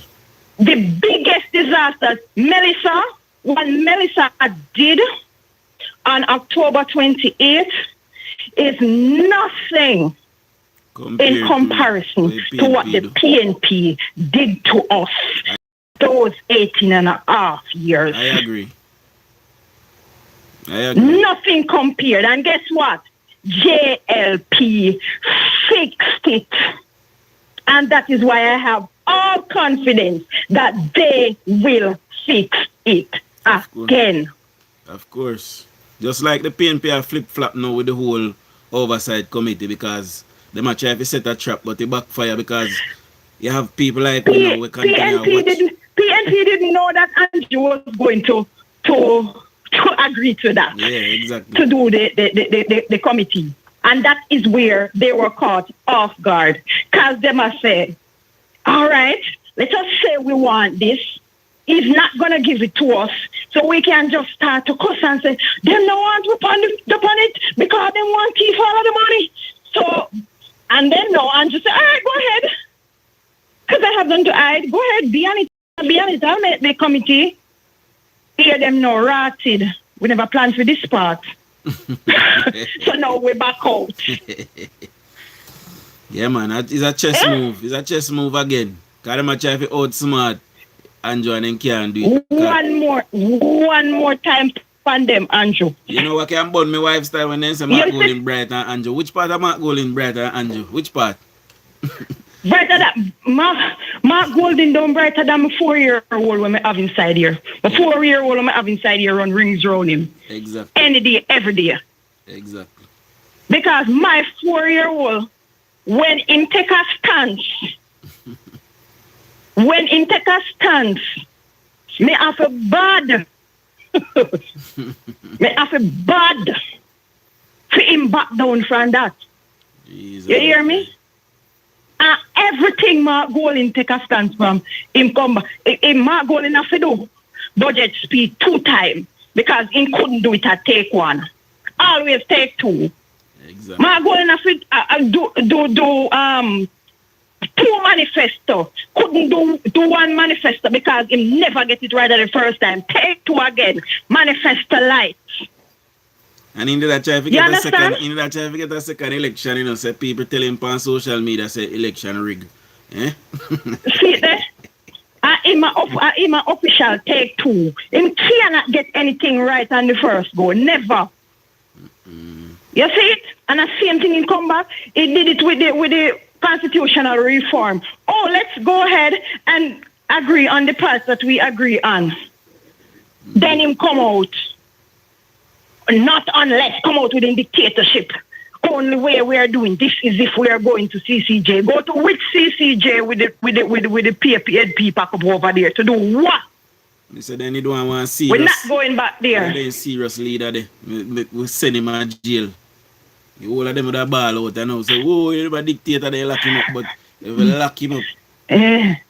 The biggest disaster, what Melissa did on October 28th is nothing in comparison to what the PNP did to us those 18 and a half years. I agree. Nothing compared. And guess what? JLP fixed it. And that is why I have all confidence that they will fix it again. Of course. Just like the PNP are flip-flop now with the whole oversight committee because they might try to set a trap, but they backfire because you have people like we know we continue to watch. PNP didn't know that Andrew was going to agree to that. Yeah, exactly. To do the committee. And that is where they were caught off guard. Because they must say, all right, let us say we want this. He's not going to give it to us. So we can just start to cuss and say, they don't want to upon it because they want to keep all of the money. So, and then no, and just say, all right, go ahead. Because I have nothing to hide. Go ahead, be on it. I'll make the committee. Hear them now rotted. We never planned for this part. So now we're back out. Yeah, man, it's a chess move. It's a chess move again. Because they might try to outsmart Andrew and then can't do it. One more time on them, Andrew. You know what can burn my wife's style when they say Mark Golden Bright and Andrew. Which part of Mark Golden Bright and Andrew? Which part? Brighter than Mark Golden done brighter than my 4-year-old when I have inside here. My 4-year-old when I have inside here run rings around him. Exactly. Any day, every day. Exactly. Because my 4-year-old, when him take a stance, me have a bad. Me have a bad for him back down from that. Jesus. You hear me? Everything Mark Golden take a stance from him come back. Mark Golden have to do budget speed 2 times because he couldn't do it at take 1. Always take 2. Exactly. Mark Golden have to do 2 manifesto. Couldn't do 1 manifesto because he never get it right at the first time. Take 2 again. Manifesto light. And in that try to get a second election, you know, say people tell him on social media say election rig. Eh? See there? I'm a official take 2. He cannot get anything right on the first go. Never. You see it? And the same thing he come back. He did it with the constitutional reform. Oh, let's go ahead and agree on the parts that we agree on. Then him come out. Not unless come out with a dictatorship. Only way we are doing this is if we are going to CCJ. Go to which CCJ with the PAPNP pack up over there to do what? They said then you don't want to see we're not going back there. They're serious leader there. We send him to jail. You all of them with a ball out and now say, whoa, you're a dictator, they lock him up, but they will lock him up. And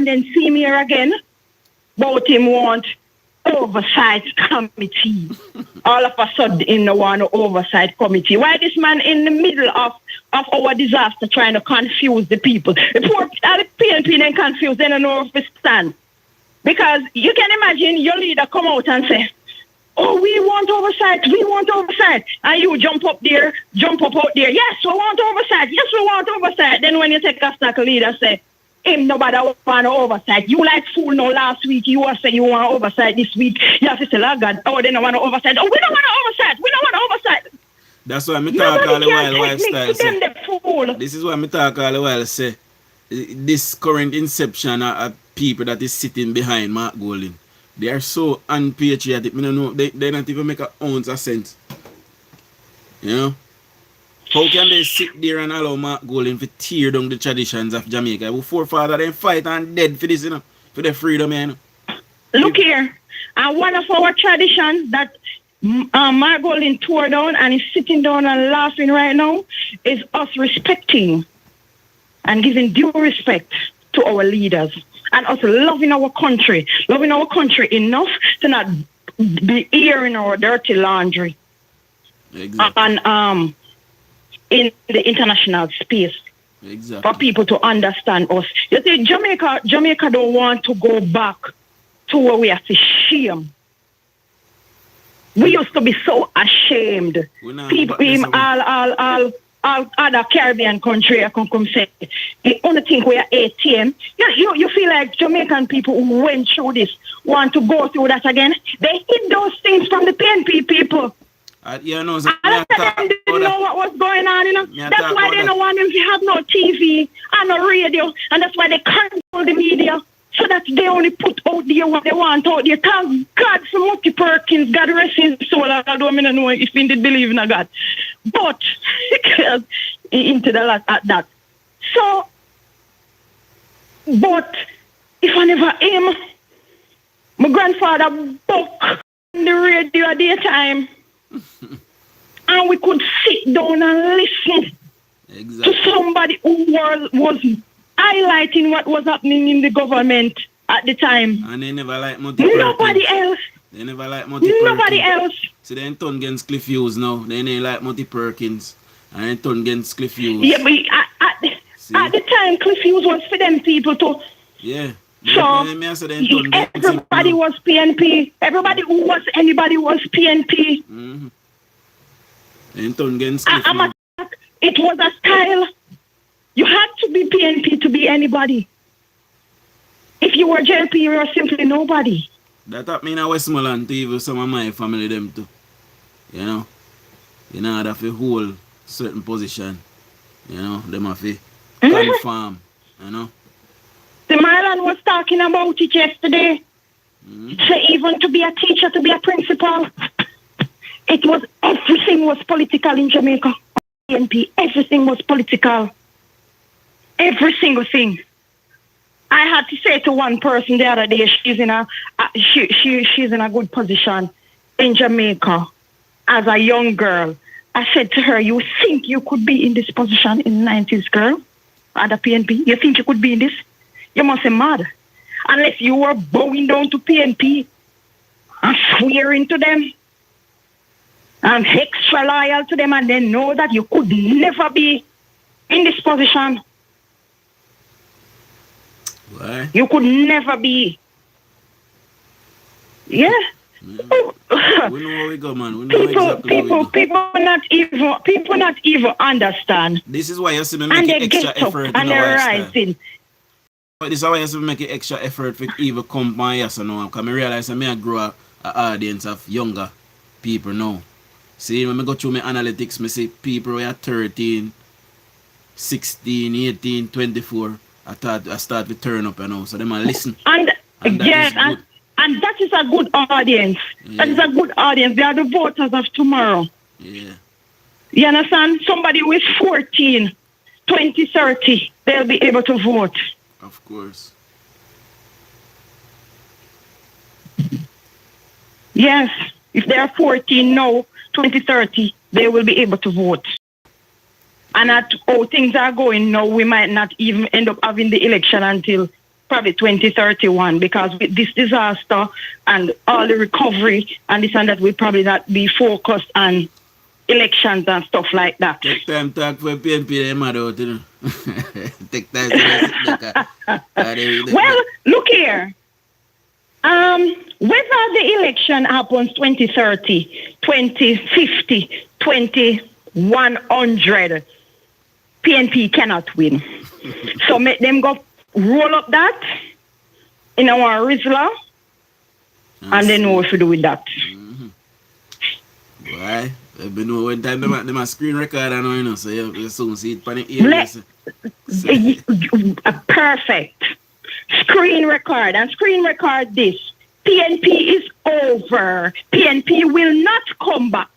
then see me here again, about him want oversight committee. All of a sudden in the one oversight committee. Why this man in the middle of our disaster trying to confuse the people? The poor the PNP then confused, they don't know if they stand. Because you can imagine your leader come out and say, oh, we want oversight. And you jump up out there. Yes, we want oversight. Then when you take a stock leader say, him nobody want oversight. You like fool no last week. You were saying you want oversight this week. You have to say, oh God, oh, they don't want oversight. Oh, we don't want oversight. That's why I talk all the while lifestyle. Say, this is why I talk all the while say, this current inception of people that is sitting behind Mark Golden. They are so unpatriotic. I don't know, they don't even make an ounce of sense. You know? How can they sit there and allow Mark Golden to tear down the traditions of Jamaica? Our forefathers they fight and dead for this, you know, for the freedom, you know. Look here, and one of our traditions that Mark Golden tore down and is sitting down and laughing right now is us respecting and giving due respect to our leaders. And us loving our country enough to not be airing our dirty laundry. Exactly. And in the international space. Exactly. For people to understand us. You see, Jamaica don't want to go back to where we have to shame. We used to be so ashamed. People in all other Caribbean country I can come say, the only thing we are ATM. You feel like Jamaican people who went through this want to go through that again. They hid those things from the PNP people. You know, a lot of them didn't know what was going on, you know. That's why they don't want them to have no TV on the radio, and that's why they control the media, so that they only put out there what they want out there. Thank God for Mutti Perkins, God rest his soul. I don't know if he did believe in a God. But, into the lot at that. So, but, if I never aim, my grandfather buck on the radio at the time, and we could sit down and listen to somebody who was highlighting what was happening in the government at the time. And they never like Mutti Perkins. Nobody else. They never like Mutti Perkins. Nobody else. So they turn against Cliff Hughes now. They ain't like Mutti Perkins. And they turn against Cliff Hughes. Yeah, but at the time, Cliff Hughes was for them people too. Yeah. So everybody was PNP. Anybody was PNP. Mm-hmm. They turn against Cliff Hughes. It was a style. You had to be PNP to be anybody. If you were JLP, you were simply nobody. That happened in Westmoreland to even some of my family them too. You know? You know, they have to hold certain position. You know, them have to confirm. You know? The Marlon was talking about it yesterday. So even to be a teacher, to be a principal, everything was political in Jamaica. PNP, everything was political. Every single thing. I had to say to one person the other day, she's in a good position in Jamaica as a young girl. I said to her, you think you could be in this position in the 90s, girl? At the PNP? You think you could be in this? You must be mad. Unless you were bowing down to PNP and swearing to them and extra loyal to them, and then know that you could never be in this position. Why? You could never be. Yeah. We know where we go, man. We know exactly where we go. People not even understand. This is why you see me making extra effort in our rising. This is why you see me making extra effort for even come my yes or no. Because I realize that I grow an audience of younger people now. See, when I go through my analytics, I see people who are 13, 16, 18, 24. I start to turn up, you know, so they might listen. And that is a good audience. Yeah. That is a good audience. They are the voters of tomorrow. Yeah. You understand? Somebody who is 14, 20, 30, they'll be able to vote. Of course. Yes. If they are 14 now, 20, 30, they will be able to vote. And at how things are going now, we might not even end up having the election until probably 2031, because with this disaster and all the recovery and this and that, we'll probably not be focused on elections and stuff like that. Take time to talk for PNP, they mad out, you know. Take time to well, look here. Whether the election happens 2030, 2050, 2100, PNP cannot win. So make them go roll up that in our Rizla, and they know what to do with that. Why? I've been know when time them a screen record and all, you know, so you soon see it on the ear. Perfect. Screen record and screen record this. PNP is over. PNP will not come back.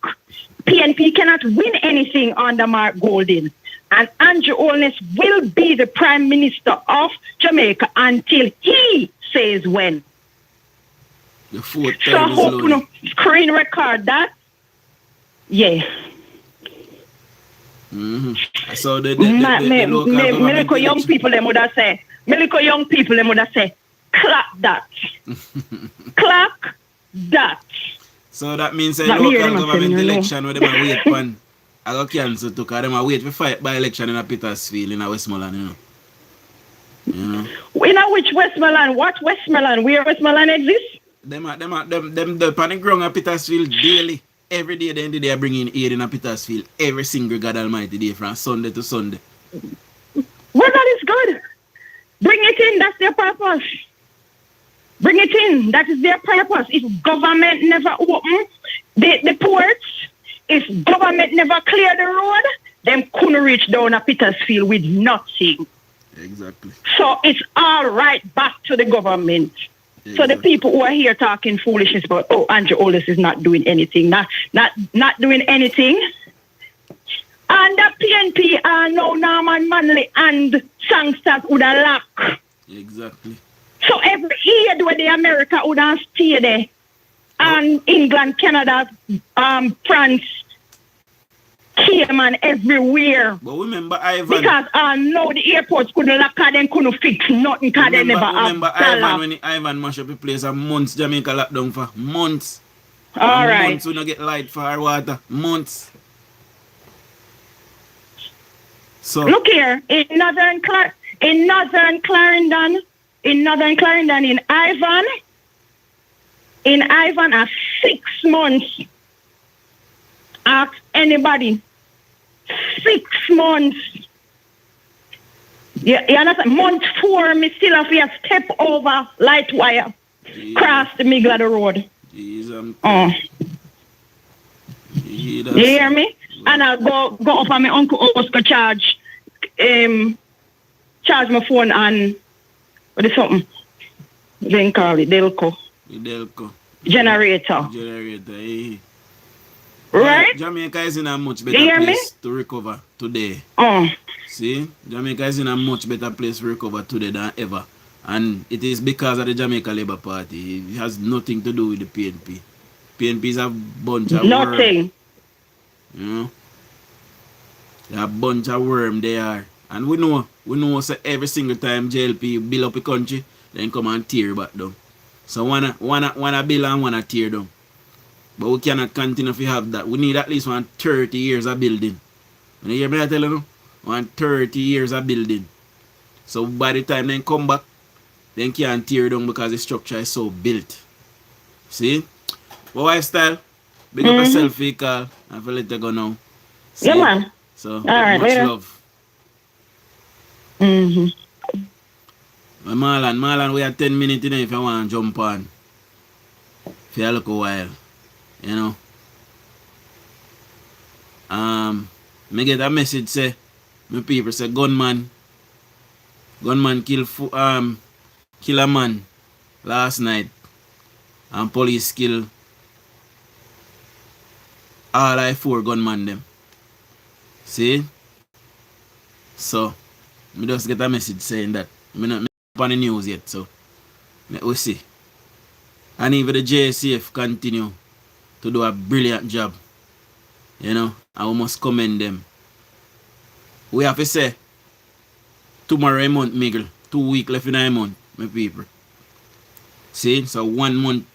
PNP cannot win anything under Mark Golding. And Andrew Holness will be the Prime Minister of Jamaica until he says when. The fourth so time I hope you know, screen record that. Yeah. Mm-hmm. So the local young people them would have said, clap that. Clap that. So that means a local government election where they might wait for I got cancelled too, because they might wait for fight by election in a Petersfield in a Westmoreland, you know. In a which Westmoreland? What Westmoreland? Where Westmoreland exists? Them on the ground at Petersfield daily. Every day they are bringing aid in a Petersfield. Every single God Almighty day from Sunday to Sunday. Well, that is good. Bring it in. That's their purpose. Bring it in. That is their purpose. If government never open the ports, if government never clear the road, them couldn't reach down a Petersfield with nothing. Exactly. So it's all right back to the government. So the people who are here talking foolishness about, oh, Andrew Olis is not doing anything, not doing anything. And the PNP are now Norman Manley and Sangsters would have lock. Exactly. So every year where the America would have stay there. And England, Canada, France, Cayman, everywhere. But remember Ivan. Because now the airports couldn't lock and they couldn't fix nothing because they never have Remember Ivan when Ivan mash up the place and months Jamaica locked down for months. All and right. Months we don't get light for our water. Months. So look here, in Northern Clarendon, in Ivan are 6 months. Ask anybody. 6 months. You understand? Month 4, me still have to step over light wire. Cross the middle of the road. Jesus. You hear me? And I'll go up on my uncle Oscar charge my phone and what is something? Then call it Delco. Generator. Eh. Right? Jamaica is in a much better place to recover today. See? Jamaica is in a much better place to recover today than ever. And it is because of the Jamaica Labour Party. It has nothing to do with the PNP. PNP is a bunch of nothing. You know? They're a bunch of worm they are. And we know so every single time JLP build up a country, then come and tear back down. So wanna build and wanna tear down. But we cannot continue to have that. We need at least 30 years of building. You hear me I tell you? 30 years of building. So by the time they come back, they can't tear down because the structure is so built. See? But lifestyle, big up yourself, call. I feel let you go now. See? Yeah, man. So, all right, much later. love. Marlon, we have 10 minutes if you want to jump on. For a little while. You know. Me get a message say, my people say gunman kill a man last night and police kill all I 4 gunman them. See? So me just get a message saying that. Me not on the news yet, so we see. And even the JCF continue to do a brilliant job. You know, and we must commend them. We have to say tomorrow a month, Miguel. 2 weeks left in a month, my people. See? So 1 month,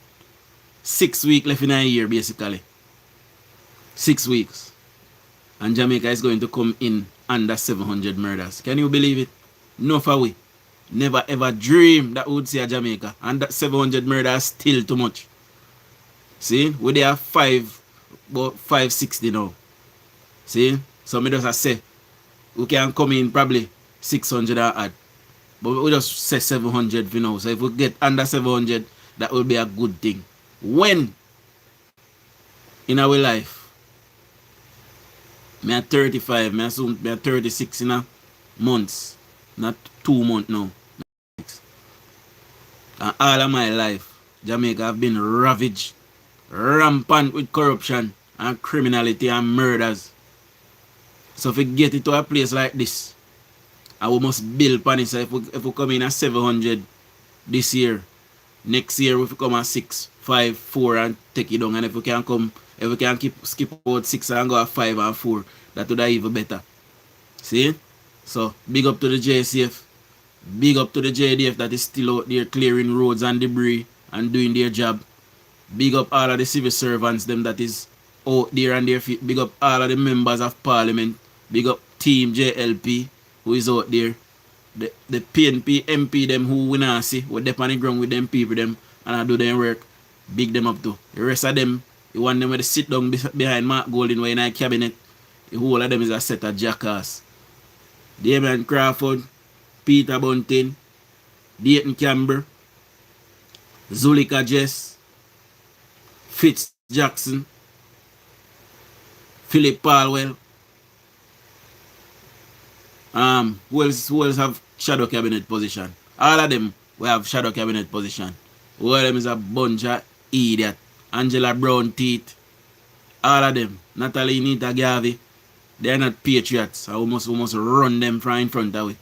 6 weeks left in a year, basically. 6 weeks. And Jamaica is going to come in under 700 murders. Can you believe it? No for we. Never ever dream that we would see a Jamaica. And that 700 murders still too much. See? We there 560 now. See? So me just say, we can come in probably 600 and add. But we just say 700 for now. So if we get under 700, that will be a good thing. When? In our life? Me at 35, me assume me at 36 in a months. Not 2 months now. And all of my life, Jamaica have been ravaged, rampant with corruption and criminality and murders. So if we get it to a place like this, and we must build upon it. So if we come in at 700 this year, next year we come at 6, 5, 4 and take it down. And if we can skip out 6 and go at 5 and 4, that would be even better. See? So big up to the JCF. Big up to the JDF that is still out there clearing roads and debris and doing their job. Big up all of the civil servants them that is out there and their feet. Big up all of the members of parliament. Big up team JLP who is out there. The PNP MP them who we not see. We dep on the ground with them people them and I do their work. Big them up too. The rest of them, you want them to sit down behind Mark Golding way in a cabinet. The whole of them is a set of jackass. Damian Crawford, Peter Bunting, Dayton Camber, Zulika Jess, Fitz Jackson, Philip Palwell. Who else have shadow cabinet position. All of them we have shadow cabinet position. All of them is a bunch of idiot. Angela Brown teeth. All of them. Natalie Nita Garvey. They're not patriots. I we must run them from in front of we.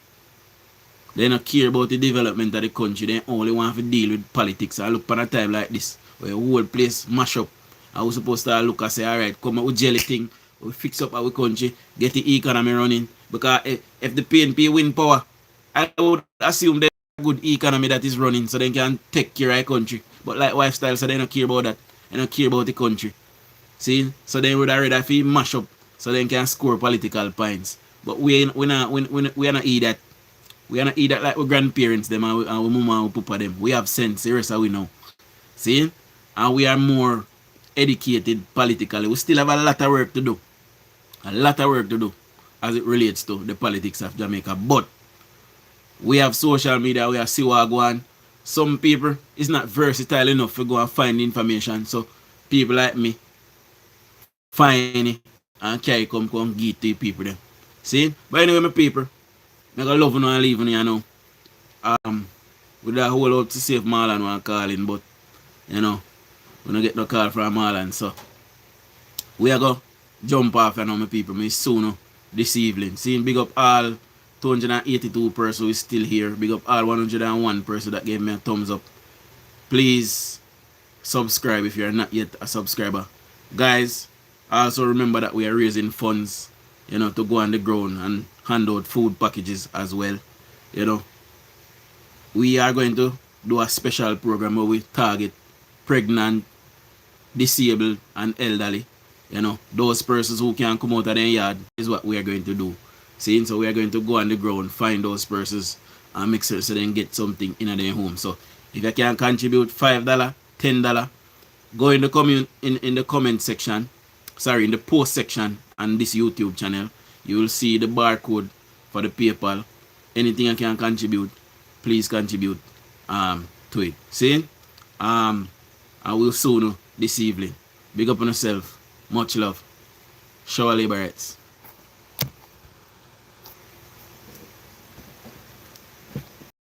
They don't care about the development of the country. They only want to deal with politics. I look upon a time like this, where the whole place mash up. I was supposed to look and say, alright, come up with jelly thing, we fix up our country, get the economy running. Because if the PNP win power, I would assume there's a good economy that is running so they can take care of the country. But like lifestyle, so they don't care about that. They don't care about the country. See? So they would rather feel mash up so they can score political points. But we are not eat that. We are not eat that like our grandparents them and our mama and papa them. We have sense, the rest of we know. See? And we are more educated politically. We still have a lot of work to do. A lot of work to do as it relates to the politics of Jamaica. But we have social media, we have see what go on. Some people is not versatile enough to go and find information. So people like me find it and carry come give to the people them. See? But anyway, my people, I got love you and leave you know. With that whole out to save Marlon one calling, but you know, we don't get no call from Marlon, so we are going jump off you know my people, me soon this evening. Seeing big up all 282 persons who is still here. Big up all 101 person that gave me a thumbs up. Please subscribe if you're not yet a subscriber. Guys, also remember that we are raising funds, you know, to go on the ground and hand out food packages as well. You know, we are going to do a special program where we target pregnant, disabled and elderly. You know, those persons who can come out of their yard is what we are going to do. See, so we are going to go on the ground, find those persons and make sure so they can get something in their home. So if you can contribute $5, $10, go in the comment section, in the post section on this YouTube channel. You will see the barcode for the PayPal. Anything you can contribute, please contribute to it. See? I will soon this evening. Big up on yourself. Much love. Show our labor rights.